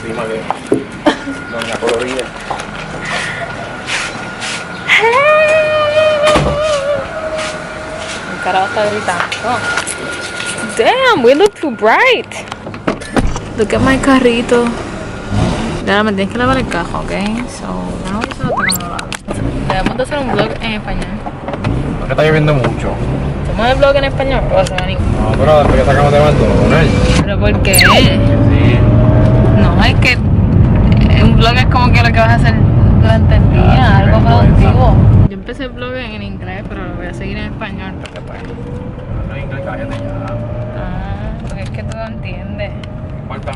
encima de doña colorida. El carajo está gritando. Damn, we look too bright. Look at my carrito. Ya me tienes que lavar el carro, ¿ok? So, no se lo tengo lavado. Debemos de hacer un vlog en español. Porque está lloviendo mucho. ¿Hacemos el vlog en español o hacemos en inglés? No, pero después que sacamos de McDonald's. ¿Pero por qué? Sí. No, es que un vlog es como que lo que vas a hacer durante el día, algo productivo. Yo empecé el vlog en inglés, pero lo voy a seguir en español porque pues... No hay inglés, cállate ya. Ah, porque es que tú no entiendes.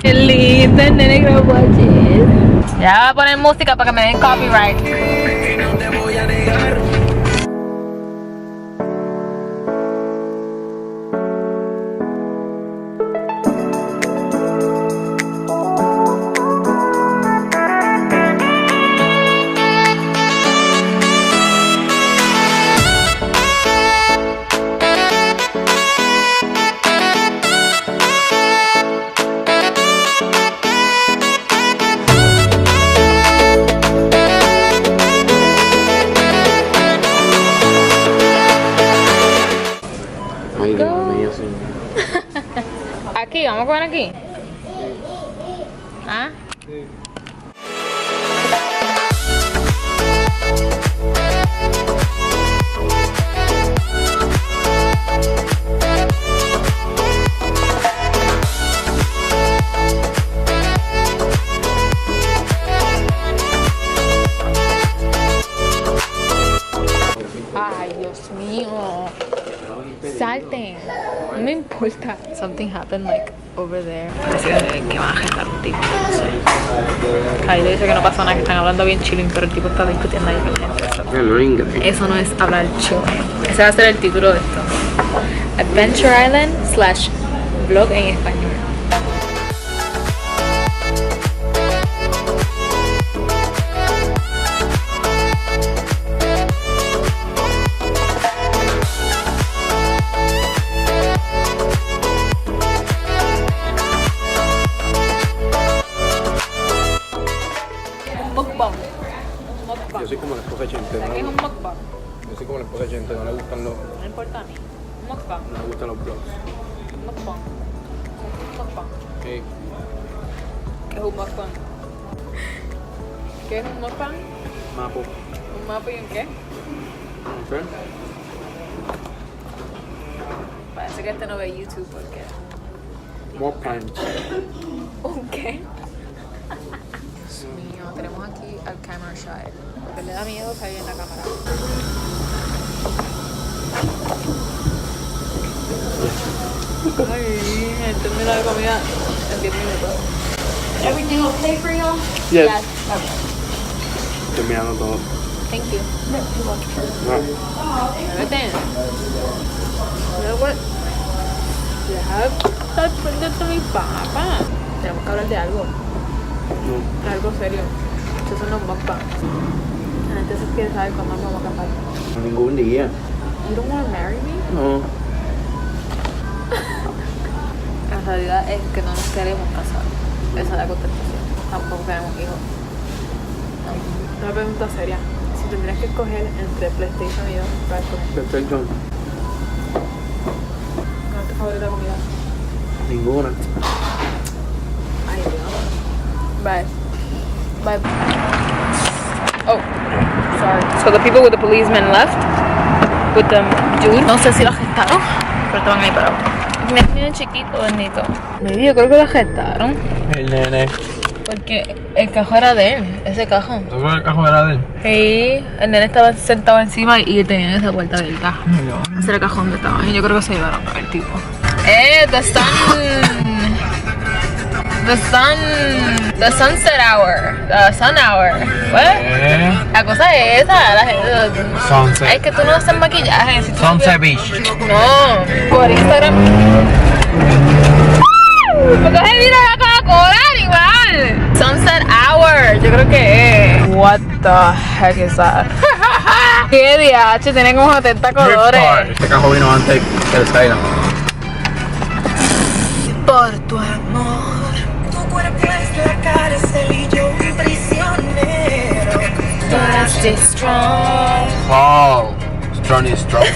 Qué lindo el nene que lo watches. Ya voy a poner música para que me den copyright. Y no te voy a negar. Ay, Dios mío, sí. Aquí, vamos a comer aquí. ¿Ah? Ay, Dios mío. Salten. No me importa. Something happened like over there. Parece que van a gestar un tipo. No sé. Kylie dice que no pasa nada, que están hablando bien chilling, pero el tipo está discutiendo ahí con la gente. No inglés. Eso no es hablar chilling. Ese va a ser el título de esto. Adventure Island / vlog en español. Yo soy como la esposa de Chente. ¿Qué es un mukbang? Yo soy como la esposa de Chente, no le gustan los... No importa a mí. Un mukbang. No le gustan los vlogs. Un mukbang. Un mukbang. Sí. ¿Qué es un mukbang? ¿Qué es un mukbang? Mapo. ¿Un mapa y un qué? ¿Qué? Parece que este no ve YouTube porque... Mukbang. ¿Un qué? Dios mío, tenemos aquí al camera shy. Porque le da miedo salir en la cámara. Ay, termina la comida en 10 minutos. Everything okay for y'all? Yes. Okay. Estoy mirando todo. Thank you. No. Everything. You know what? You have that pendiente de mi papá. Tenemos que hablar de algo. No. Algo serio. Estos son los mukbangs. La gente se quiere saber cuándo nos vamos a casar. No ningún día. You don't want to marry me? No. En realidad es que no nos queremos casar. Esa es la contestación. Tampoco queremos hijos. Una pregunta seria. Si tendrías que escoger entre PlayStation y yo, ¿cuál escoges? Perfecto. ¿Cuál es tu favorita comida? Ninguna. Ay, Dios. Bye. Bye. Oh, sorry. So the people with the policemen left with the dude. No sé si lo gestaron, pero estaban ahí parados. Mira, niño chiquito, bonito. Yo creo que lo gestaron. El nene. Porque el cajón era de él, ese cajón. ¿Tú sabes el cajón era de él? Sí, el nene estaba sentado encima y tenía esa puerta abierta. Ese era el cajón donde estaba. Y yo creo que se llevaron el tipo. The sunset hour. The sun hour. What? La cosa es esa. La gente, Sunset. es que tú no haces maquillaje. Si tú Sunset Beach. no, por Instagram. ¿Por qué se mira la Coca-Cola, animal? Sunset hour. Yo creo que es. What the heck is that? ¿Qué DH? Tiene como 70 colores. Este cajón vino antes que el Silent. Por tu amor. Tu cuerpo es la cara stay strong. Oh, strong is strong.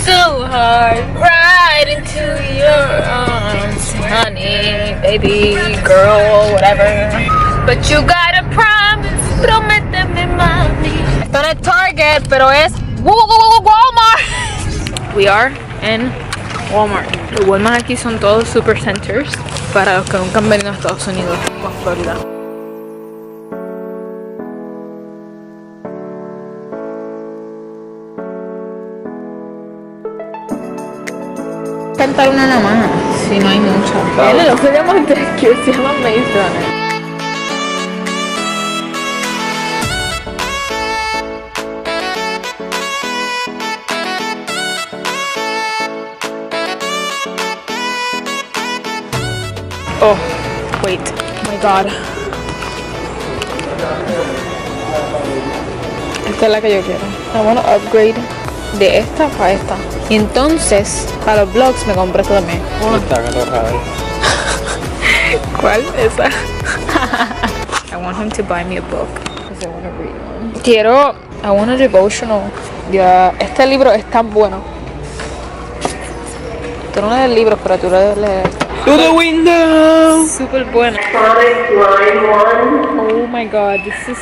So hard, right into your arms, honey, baby, girl, whatever. But you gotta promise, prométeme, mami. Esto no es Target, pero es Walmart. We are in Walmart. Los Walmart aquí son todos super centers para los que nunca han venido a Estados Unidos o a Florida. Cantar una nada más, si no hay mucha. Él no se llama Rescue, se llama Maze Runner. Oh, wait, oh my god. Esta es la que yo quiero. I want to upgrade de esta para esta. Y entonces, para los vlogs me compré esto también. ¿Cuál? Esa. I want him to buy me a book because I want to read one. I want a devotional. Ya, este libro es tan bueno. Tú no lees libros, pero tú lees esto. To the window. Super bueno. Oh my god, this is...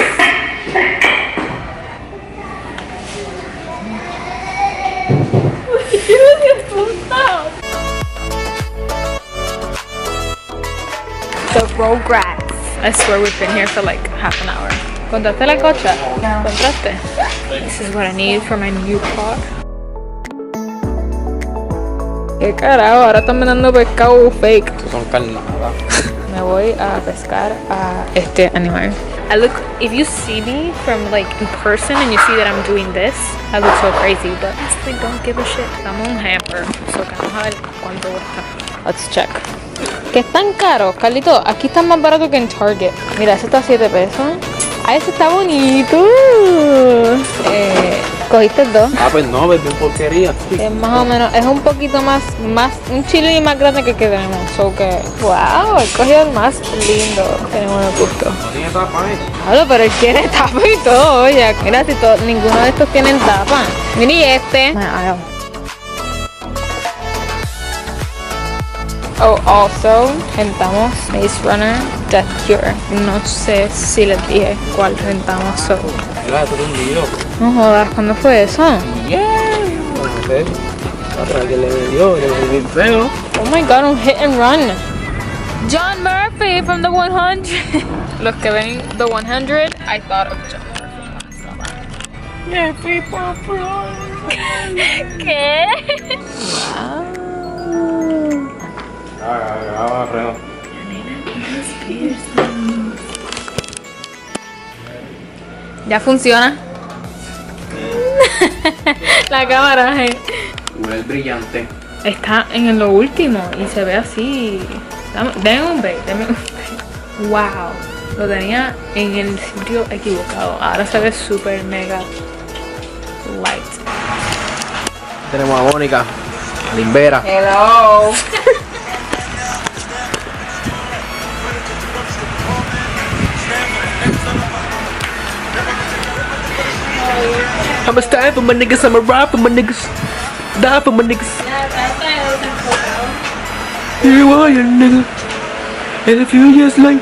The Rugrats. I swear we've been here for like half an hour. ¿Contaste la cocha? ¿Contaste? This is what I need for my new car. ¿Qué carajo? Ahora están vendiendo pescado fake. Estos son carnadas. Me voy a pescar a este animal. I look, if you see me from like in person and you see that I'm doing this, I look so crazy, but I honestly don't give a shit. Dame un hamper, so que vamos a ver cuánto cuesta. Let's check. ¿Qué es tan caro, Carlito? Aquí está más barato que en Target. Mira, ese está a 7 pesos. Ah, ese está bonito. ¿Cogiste dos? Ah, pues no, ves bien porquería. Es más o menos, es un poquito más, un chile más grande que tenemos. So que, wow, he cogido el más lindo. Tenemos el gusto. No tiene tapa, Claro, pero él quiere tapa y todo, oye. Mira, si ninguno de estos tienen tapa. Mira, y este. Oh, also, rentamos Maze Runner Death Cure. No sé si les dije cuál rentamos. So. Mira, esto es un lío. No jodas, ¿cuándo fue eso? Yeah. No sé. Otra que le dio bien feo. Oh my god, un hit and run. John Murphy from the 100. Los que ven the 100, I thought of John Murphy. ¿Qué? Wow. ¿Ya funciona? La cámara, Es brillante. está en lo último y se ve así. Denme un break. Wow, lo tenía en el sitio equivocado. Ahora se ve super mega light. Tenemos a Mónica, a Limbera. Hello. I'm a stand for my niggas, I'm a ride for my niggas, die for my niggas. Here you are, you nigga. And a few years late.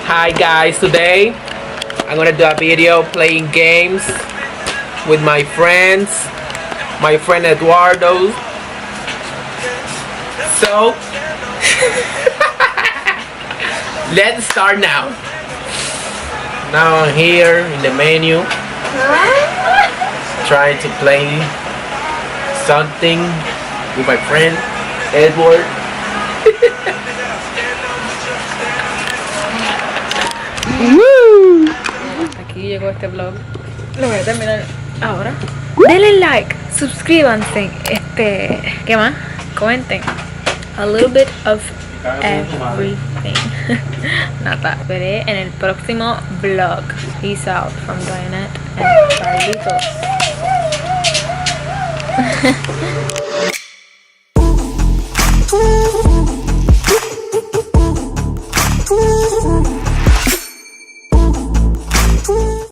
Hi guys, today I'm gonna do a video playing games with my friends, my friend Eduardo. So let's start now. Now I'm here in the menu trying to play something with my friend Edward. Woo. Aquí llegó este vlog. Lo voy a terminar ahora. Denle like, suscríbanse, ¿qué más? Comenten. A little bit of everything. Nada, veré en el próximo vlog. Peace out from Dayannette and Carlitos. Bye.